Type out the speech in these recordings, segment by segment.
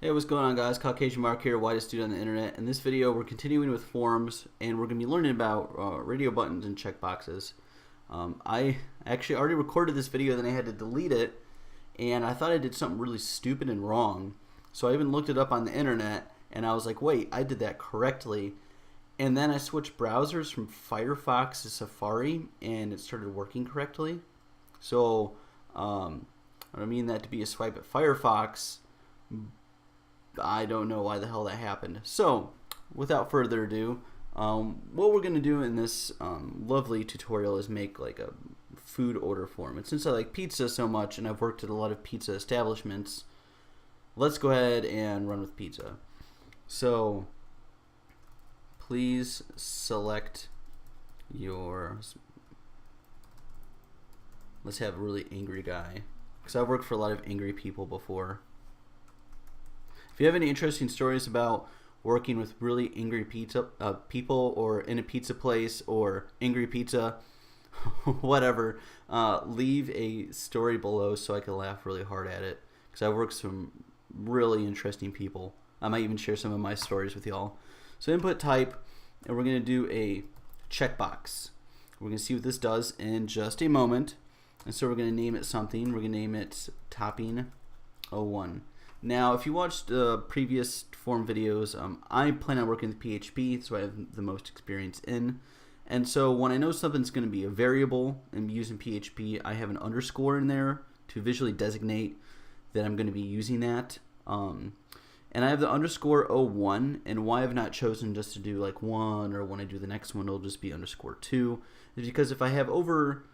Hey, what's going on, guys? Caucasian Mark here, whitest dude on the internet. In this video, we're continuing with forums, and we're going to be learning about radio buttons and checkboxes. I actually already recorded this video, then I had to delete it, and I thought I did something really stupid and wrong. So I even looked it up on the internet, and I was like, wait, I did that correctly. And then I switched browsers from Firefox to Safari, and it started working correctly. So I don't mean that to be a swipe at Firefox. I don't know why the hell that happened. So, without further ado, what we're going to do in this lovely tutorial is make like a food order form. And since I like pizza so much and I've worked at a lot of pizza establishments, let's go ahead and run with pizza. So, please select your... Let's have a really angry guy, because I've worked for a lot of angry people before. If you have any interesting stories about working with really angry pizza people, or in a pizza place, or angry pizza, whatever, leave a story below so I can laugh really hard at it, because I've worked with some really interesting people. I might even share some of my stories with y'all. So input type, and we're going to do a checkbox. We're going to see what this does in just a moment. And so we're going to name it something. We're going to name it topping 01. Now, if you watched previous form videos, I plan on working with PHP. That's what I have the most experience in. And so when I know something's going to be a variable and using PHP, I have an underscore in there to visually designate that I'm going to be using that. And I have the underscore 01, and why I've not chosen just to do like 1, or when I do the next one, it'll just be underscore 2, is because if I have over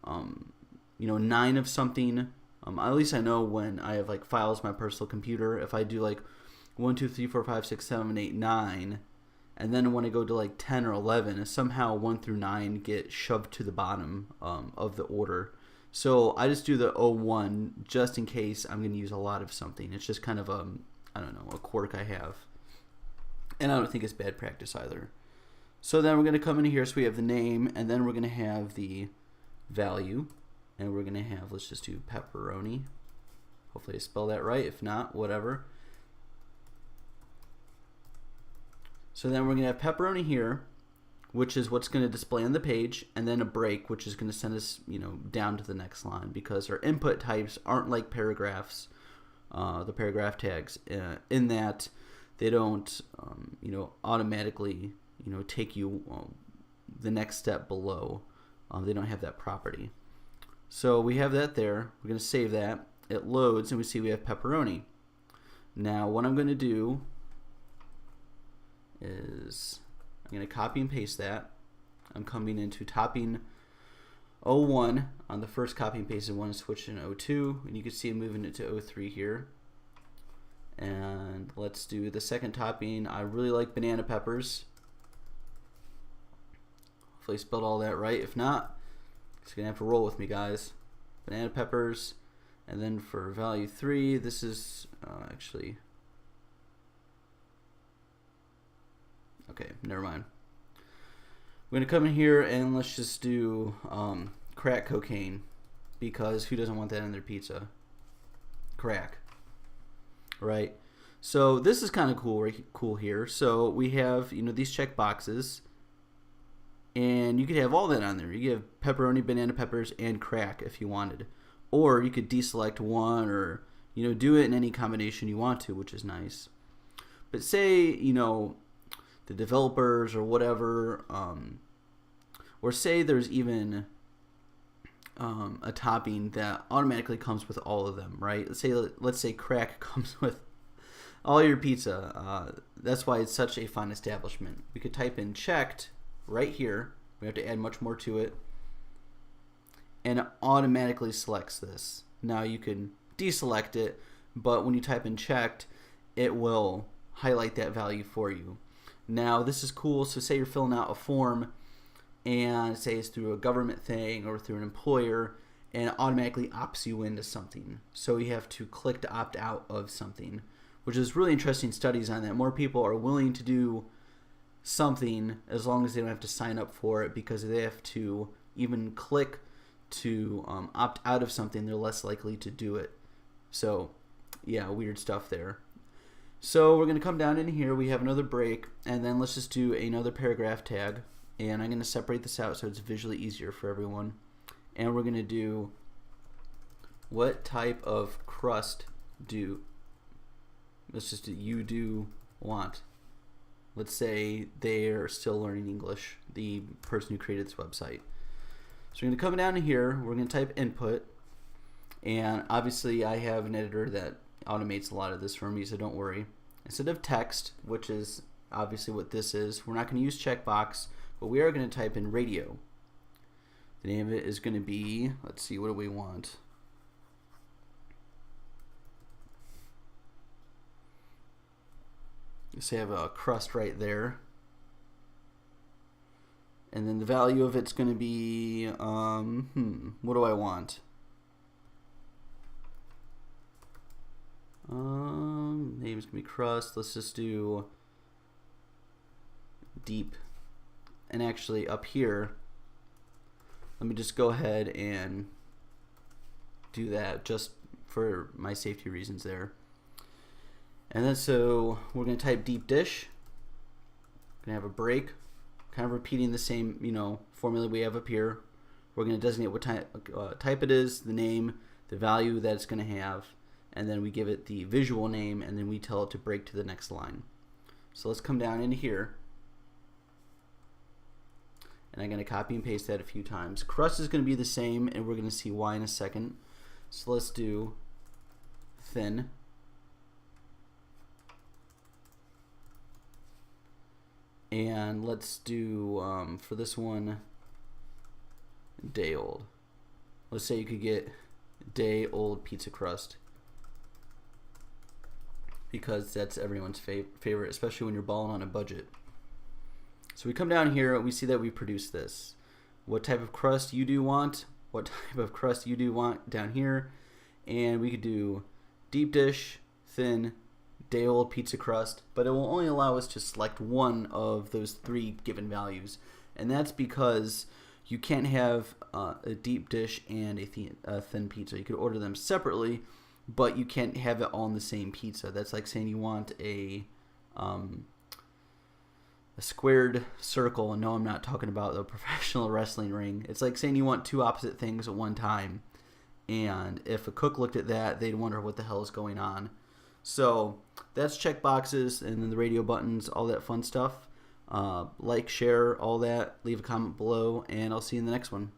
9 of something, at least I know when I have like files on my personal computer, if I do like 1, 2, 3, 4, 5, 6, 7, 8, 9, and then when I go to like 10 or 11, somehow 1 through 9 get shoved to the bottom of the order. So I just do the 01 just in case I'm going to use a lot of something. It's just kind of I don't know, a quirk I have. And I don't think it's bad practice either. So then we're going to come in here, so we have the name, and then we're going to have the value. And we're going to have, let's just do pepperoni. Hopefully I spell that right. If not, whatever. So then we're going to have pepperoni here, which is what's going to display on the page, and then a break, which is going to send us, down to the next line, because our input types aren't like paragraphs, the paragraph tags, in that they don't, automatically, take you the next step below. They don't have that property. So we have that there. We're going to save that. It loads, and we see we have pepperoni. Now what I'm going to do is I'm going to copy and paste that. I'm coming into topping 01 on the first copy and pasted one, and switching to 02, and you can see I'm moving it to 03 here. And let's do the second topping. I really like banana peppers. Hopefully I spelled all that right. If not, it's gonna have to roll with me, guys. Banana peppers. And then for value 3, this is actually, okay, never mind. We're gonna come in here and let's just do crack cocaine, because who doesn't want that in their pizza? Crack, right? So this is kind of cool here. So we have these check boxes, and you could have all that on there. You could have pepperoni, banana peppers, and crack if you wanted. Or you could deselect one, or do it in any combination you want to, which is nice. But say the developers or whatever, or say there's even a topping that automatically comes with all of them, right? Let's say crack comes with all your pizza. That's why it's such a fun establishment. We could type in checked right here. We have to add much more to it, and it automatically selects this. Now you can deselect it, but when you type in checked, it will highlight that value for you. Now this is cool. So say you're filling out a form, and say it's through a government thing or through an employer, and it automatically opts you into something. So you have to click to opt out of something, which is really interesting studies on that. More people are willing to do something as long as they don't have to sign up for it, because if they have to even click to opt out of something, they're less likely to do it. So yeah, weird stuff there. So we're going to come down in here. We have another break, and then let's just do another paragraph tag. And I'm going to separate this out so it's visually easier for everyone. And we're going to do, what type of crust do, let's just do, you do want. Let's say they're still learning English, the person who created this website. So we're going to come down here, we're going to type input, and obviously I have an editor that automates a lot of this for me, so don't worry. Instead of text, which is obviously what this is, we're not going to use checkbox, but we are going to type in radio. The name of it is going to be, let's see, what do we want? Say I have a crust right there. And then the value of it's going to be, what do I want? Name's going to be crust. Let's just do deep. And actually up here, let me just go ahead and do that just for my safety reasons there. And then so we're going to type deep dish. Going to have a break, kind of repeating the same formula we have up here. We're going to designate what type it is, the name, the value that it's going to have, and then we give it the visual name, and then we tell it to break to the next line. So let's come down into here, and I'm going to copy and paste that a few times. Crust is going to be the same, and we're going to see why in a second. So let's do thin. And let's do, for this one, day old. Let's say you could get day old pizza crust, because that's everyone's favorite, especially when you're balling on a budget. So we come down here, we see that we produced this. What type of crust you do want, what type of crust you do want down here. And we could do deep dish, thin, day old pizza crust, but it will only allow us to select one of those three given values, and that's because you can't have a deep dish and a thin pizza. You could order them separately, but you can't have it all in the same pizza. That's like saying you want a squared circle, and no, I'm not talking about the professional wrestling ring. It's like saying you want two opposite things at one time, and if a cook looked at that, they'd wonder what the hell is going on. So that's checkboxes, and then the radio buttons, all that fun stuff. Like, share, all that. Leave a comment below, and I'll see you in the next one.